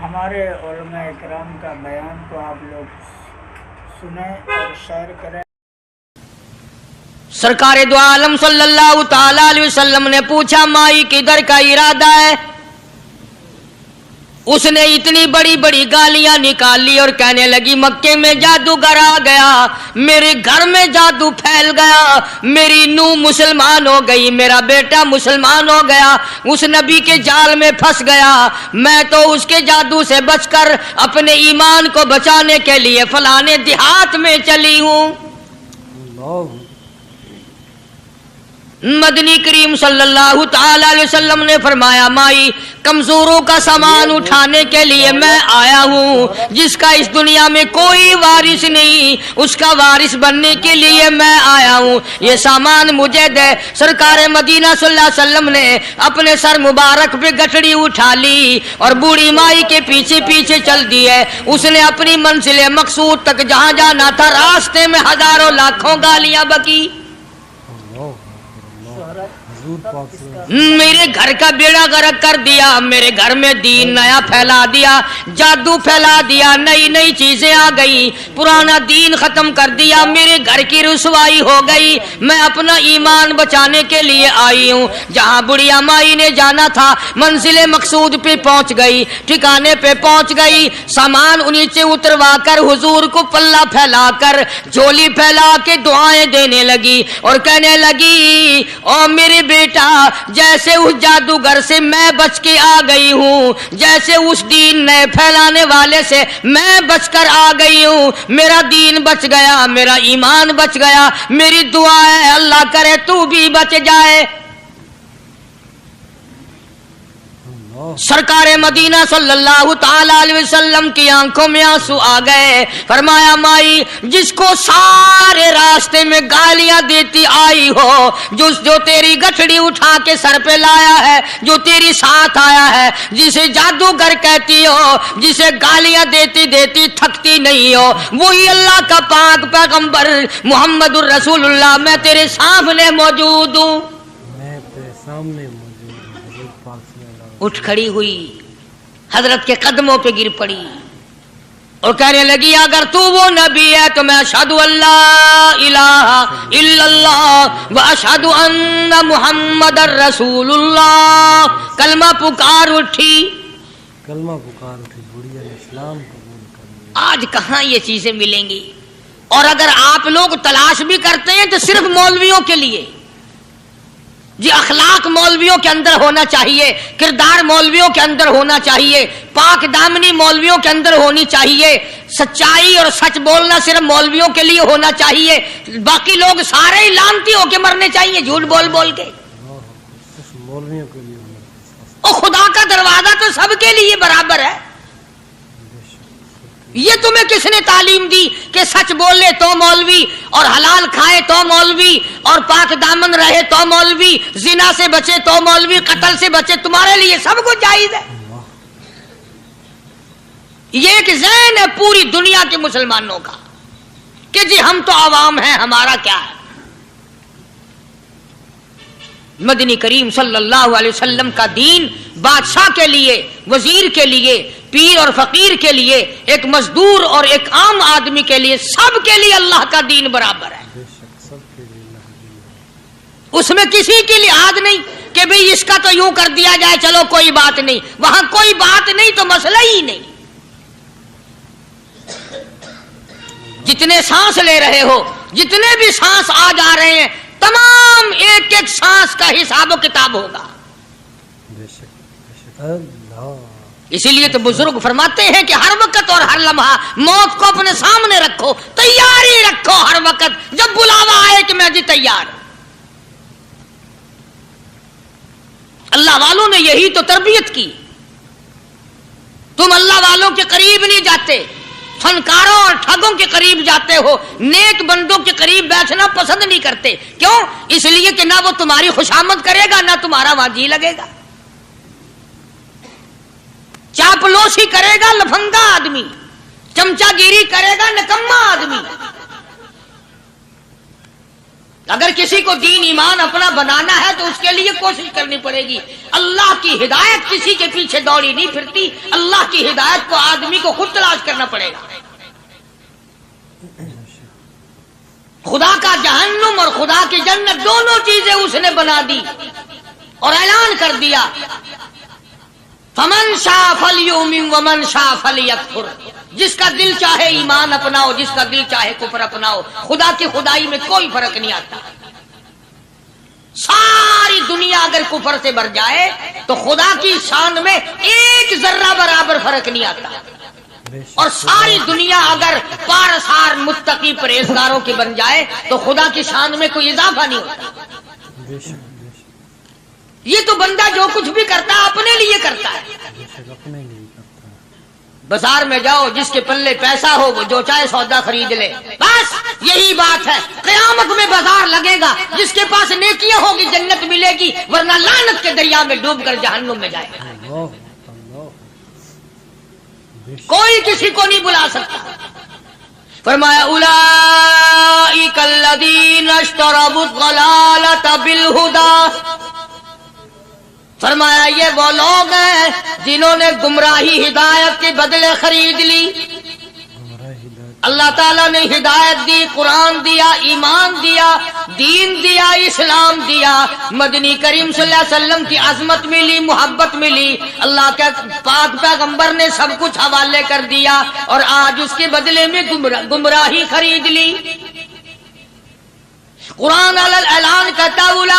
ہمارے علماء اکرام کا بیان کو آپ لوگ سنیں اور شیئر کریں۔ سرکار دو عالم صلی اللہ تعالی علیہ وسلم نے پوچھا مائی کدھر کا ارادہ ہے؟ اس نے اتنی بڑی بڑی گالیاں نکال لی اور کہنے لگی مکے میں جادوگر آ گیا، میرے گھر میں جادو پھیل گیا، میری نوح مسلمان ہو گئی، میرا بیٹا مسلمان ہو گیا، اس نبی کے جال میں پھنس گیا، میں تو اس کے جادو سے بچ کر اپنے ایمان کو بچانے کے لیے فلانے دیہات میں چلی ہوں۔ مدنی کریم صلی اللہ تعالی علیہ وسلم نے فرمایا مائی کمزوروں کا سامان اٹھانے کے لیے میں آیا ہوں، جس کا اس دنیا میں کوئی وارث نہیں اس کا وارث بننے کے لیے میں آیا ہوں، یہ سامان مجھے دے۔ سرکار مدینہ صلی اللہ علیہ وسلم نے اپنے سر مبارک پہ گٹھڑی اٹھا لی اور بوڑھی مائی کے پیچھے پیچھے چل دی ہے۔ اس نے اپنی منزل مقصود تک جہاں جانا تھا راستے میں ہزاروں لاکھوں گالیاں بکی، میرے گھر کا بیڑا غرق کر دیا، میرے گھر میں دین نیا پھیلا دیا، جادو پھیلا دیا، نئی نئی چیزیں آ گئی، پرانا دین ختم کر دیا، میرے گھر کی رسوائی ہو گئی، میں اپنا ایمان بچانے کے لیے آئی ہوں۔ جہاں بڑھیا مائی نے جانا تھا منزل مقصود پہ پہنچ گئی، ٹھکانے پہ پہنچ گئی، سامان نیچے اتروا کر حضور کو پلہ پھیلا کر جھولی پھیلا کے دعائیں دینے لگی اور کہنے لگی او میرے بیٹا جیسے اس جادوگر سے میں بچ کے آ گئی ہوں، جیسے اس دین نئے پھیلانے والے سے میں بچ کر آ گئی ہوں، میرا دین بچ گیا، میرا ایمان بچ گیا، میری دعا ہے اللہ کرے تو بھی بچ جائے۔ سرکار مدینہ صلی اللہ تعالی علیہ وسلم کی آنکھوں میں آنسو آ گئے، فرمایا مائی جس کو سارے راستے میں گالیاں دیتی آئی ہو، جو تیری گٹھڑی اٹھا کے سر پہ لایا ہے، جو تیری ساتھ آیا ہے، جسے جادوگر کہتی ہو، جسے گالیاں دیتی دیتی تھکتی نہیں ہو، وہی اللہ کا پاک پیغمبر محمد الرسول اللہ، میں تیرے سامنے موجود ہوں۔ میں تیرے سامنے موجود ہوں۔ اٹھ کھڑی ہوئی، حضرت کے قدموں پہ گر پڑی اور کہنے لگی اگر تو وہ نبی ہے تو میں اشہد اللہ الہ الا اللہ و اشہد ان محمد الرسول اللہ۔ کلمہ پکار اٹھی، کلمہ پکار اٹھی، بڑھیا نے اسلام قبول کر لیا۔ آج کہاں یہ چیزیں ملیں گی؟ اور اگر آپ لوگ تلاش بھی کرتے ہیں تو صرف مولویوں کے لیے، جی اخلاق مولویوں کے اندر ہونا چاہیے، کردار مولویوں کے اندر ہونا چاہیے، پاک دامنی مولویوں کے اندر ہونی چاہیے، سچائی اور سچ بولنا صرف مولویوں کے لیے ہونا چاہیے، باقی لوگ سارے ہی لانتی ہو کے مرنے چاہیے جھوٹ بول بول کے۔ صرف مولویوں کے لیے ہونا چاہیے۔ اور خدا کا دروازہ تو سب کے لیے برابر ہے۔ یہ تمہیں کس نے تعلیم دی کہ سچ بولے تو مولوی، اور حلال کھائے تو مولوی، اور پاک دامن رہے تو مولوی، زنا سے بچے تو مولوی، قتل سے بچے، تمہارے لیے سب کچھ جائز ہے۔ یہ ایک ذہن ہے پوری دنیا کے مسلمانوں کا کہ جی ہم تو عوام ہیں، ہمارا کیا ہے۔ مدنی کریم صلی اللہ علیہ وسلم کا دین بادشاہ کے لیے، وزیر کے لیے، پیر اور فقیر کے لیے، ایک مزدور اور ایک عام آدمی کے لیے، سب کے لیے اللہ کا دین برابر ہے۔ اس میں کسی کی لحاظ نہیں کہ بھئی اس کا تو یوں کر دیا جائے چلو کوئی بات نہیں، وہاں کوئی بات نہیں تو مسئلہ ہی نہیں۔ جتنے سانس لے رہے ہو، جتنے بھی سانس آ جا رہے ہیں، تمام ایک ایک سانس کا حساب و کتاب ہوگا۔ اسی لیے تو بزرگ فرماتے ہیں کہ ہر وقت اور ہر لمحہ موت کو اپنے سامنے رکھو، تیاری رکھو ہر وقت، جب بلاوا آئے کہ میں جی تیار ہوں۔ اللہ والوں نے یہی تو تربیت کی۔ تم اللہ والوں کے قریب نہیں جاتے، فنکاروں اور ٹھگوں کے قریب جاتے ہو، نیک بندوں کے قریب بیٹھنا پسند نہیں کرتے۔ کیوں؟ اس لیے کہ نہ وہ تمہاری خوشامد کرے گا، نہ تمہارا وہاں جی لگے گا۔ چاپلوسی کرے گا لفنگا آدمی، چمچا گیری کرے گا نکما آدمی۔ اگر کسی کو دین ایمان اپنا بنانا ہے تو اس کے لیے کوشش کرنی پڑے گی. اللہ کی ہدایت کسی کے پیچھے دوڑی نہیں پھرتی، اللہ کی ہدایت کو آدمی کو خود تلاش کرنا پڑے گا. خدا کا جہنم اور خدا کی جنت دونوں چیزیں اس نے بنا دی اور اعلان کر دیا فمن شاء فلیؤمن ومن شاء فلیکفر. جس کا دل چاہے ایمان اپناؤ، جس کا دل چاہے کفر اپناؤ. خدا کی خدائی میں کوئی فرق نہیں آتا. ساری دنیا اگر کفر سے بھر جائے تو خدا کی شان میں ایک ذرہ برابر فرق نہیں آتا، اور ساری دنیا اگر پارسار متقی پرہیزگاروں کی بن جائے تو خدا کی شان میں کوئی اضافہ نہیں ہوتا. یہ تو بندہ جو کچھ بھی کرتا ہے اپنے لیے کرتا ہے. بازار میں جاؤ، جس کے پلے پیسہ ہو وہ جو چاہے سودا خرید لے، بس یہی بات ہے. قیامت میں بازار لگے گا، جس کے پاس نیکیاں ہوگی جنت ملے گی، ورنہ لعنت کے دریا میں ڈوب کر جہنم میں جائے گا. کوئی کسی کو نہیں بلا سکتا. فرمایا اولئک الذین اشتروا الضلالۃ بالہدی. فرمایا یہ وہ لوگ ہیں جنہوں نے گمراہی ہدایت کے بدلے خرید لی. اللہ تعالیٰ نے ہدایت دی، قرآن دیا، ایمان دیا، دین دیا، اسلام دیا، مدنی کریم صلی اللہ علیہ وسلم کی عظمت ملی، محبت ملی، اللہ کے پاک پیغمبر نے سب کچھ حوالے کر دیا، اور آج اس کے بدلے میں گمراہی خرید لی. قرآن اعلان کرتا اولئک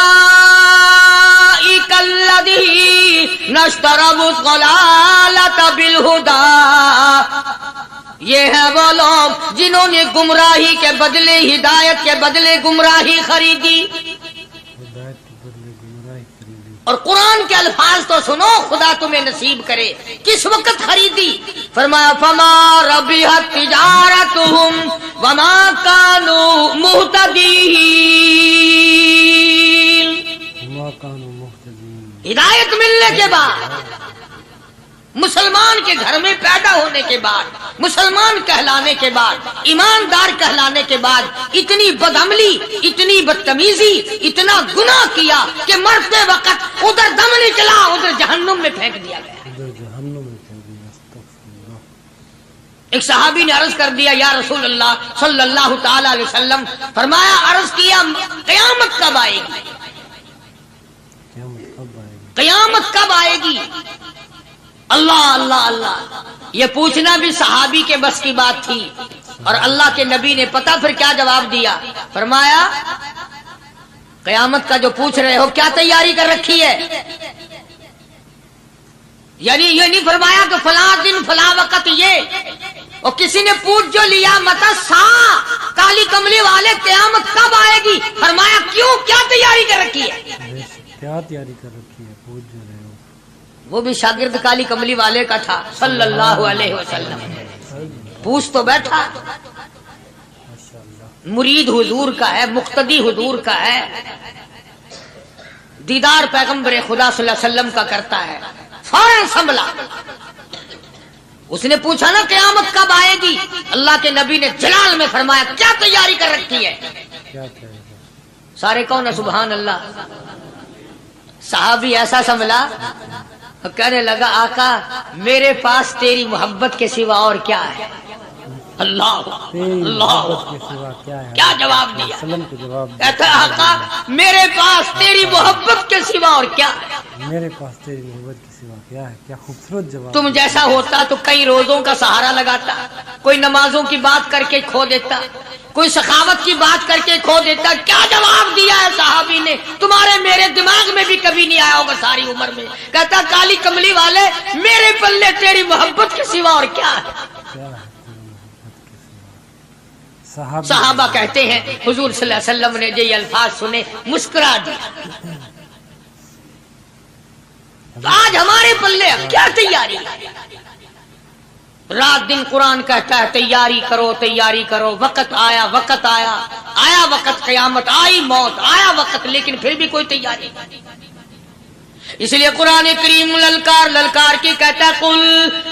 الذین اشتروا الضلالۃ بالہدی. یہ ہے وہ لوگ جنہوں نے گمراہی کے بدلے ہدایت کے بدلے گمراہی خریدی. اور قرآن کے الفاظ تو سنو، خدا تمہیں نصیب کرے. کس وقت خریدی؟ فرمایا فما ربحت تجارتهم وما كانوا مهتدين. ہدایت ملنے کے بعد، مسلمان کے گھر میں پیدا ہونے کے بعد، مسلمان کہلانے کے بعد، ایماندار کہلانے کے بعد، اتنی بدعملی، اتنی بدتمیزی، اتنا گناہ کیا کہ مرتے وقت ادھر دم نکلا، ادھر جہنم میں پھینک دیا گیا. ایک صحابی نے عرض کر دیا یا رسول اللہ صلی اللہ تعالی علیہ وسلم. فرمایا، عرض کیا قیامت کب آئے گی؟ قیامت کب آئے گی؟ اللہ اللہ اللہ. یہ پوچھنا بھی صحابی کے بس کی بات تھی، اور اللہ کے نبی نے پتہ پھر کیا جواب دیا. فرمایا قیامت کا جو پوچھ رہے ہو کیا تیاری کر رکھی ہے؟ یعنی یہ نہیں فرمایا کہ فلاں دن فلاں وقت یہ، اور کسی نے پوچھ جو لیا متا سا کالی کملی والے قیامت کب آئے گی؟ فرمایا کیوں، کیا تیاری کر رکھی ہے؟ کیا تیاری کر رکھی ہے؟ پوچھ جو رہے ہو. وہ بھی شاگرد کالی کملی والے کا تھا صلی اللہ علیہ وسلم. پوچھ تو بیٹھا، مرید حضور کا ہے، مقتدی حضور کا ہے، دیدار پیغمبر خدا صلی اللہ علیہ وسلم کا کرتا ہے. فوراً سنبھلا. اس نے پوچھا نا قیامت کب آئے گی؟ اللہ کے نبی نے جلال میں فرمایا کیا تیاری کر رکھی ہے؟ سارے کون سبحان اللہ. صحابی ایسا سنبھلا، کہنے لگا آقا میرے پاس تیری محبت کے سوا اور کیا ہے؟ اللہ اللہ، کیا جواب دیا؟ کہتا آقا میرے پاس تیری محبت کے سوا اور کیا ہے؟ میرے پاس تیری محبت کے سوا کیا ہے؟ کیا خوبصورت جواب. تم جیسا ہوتا تو کئی روزوں کا سہارا لگاتا، کوئی نمازوں کی بات کر کے کھو دیتا، کوئی سخاوت کی بات کر کے کھو دیتا. کیا جواب دیا ہے صحابی نے؟ تمہارے میرے دماغ میں بھی کبھی نہیں آیا ہوگا ساری عمر میں. کہتا کالی کملی والے میرے پلے تیری محبت کے سوا اور کیا ہے؟ صحابہ کہتے ہیں حضور صلی اللہ علیہ وسلم نے یہ الفاظ سنے مسکرا دیا. آج ہمارے پلے کیا تیاری ہے؟ رات دن قرآن کہتا ہے تیاری کرو تیاری کرو. وقت آیا، وقت آیا، آیا وقت، قیامت آئی، موت آیا وقت، لیکن پھر بھی کوئی تیاری نہیں. اس لیے قرآن کریم للکار للکار کی کہتا ہے قل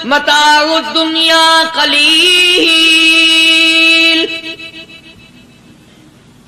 متاع الدنیا قلیل.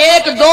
1-2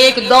1-2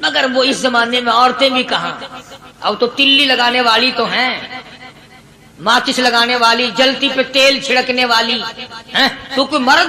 مگر وہ اس زمانے میں عورتیں بھی کہاں، اب تو تلی لگانے والی تو ہیں، ماچس لگانے والی، جلتی پہ تیل چھڑکنے والی ہیں، تو کوئی مرد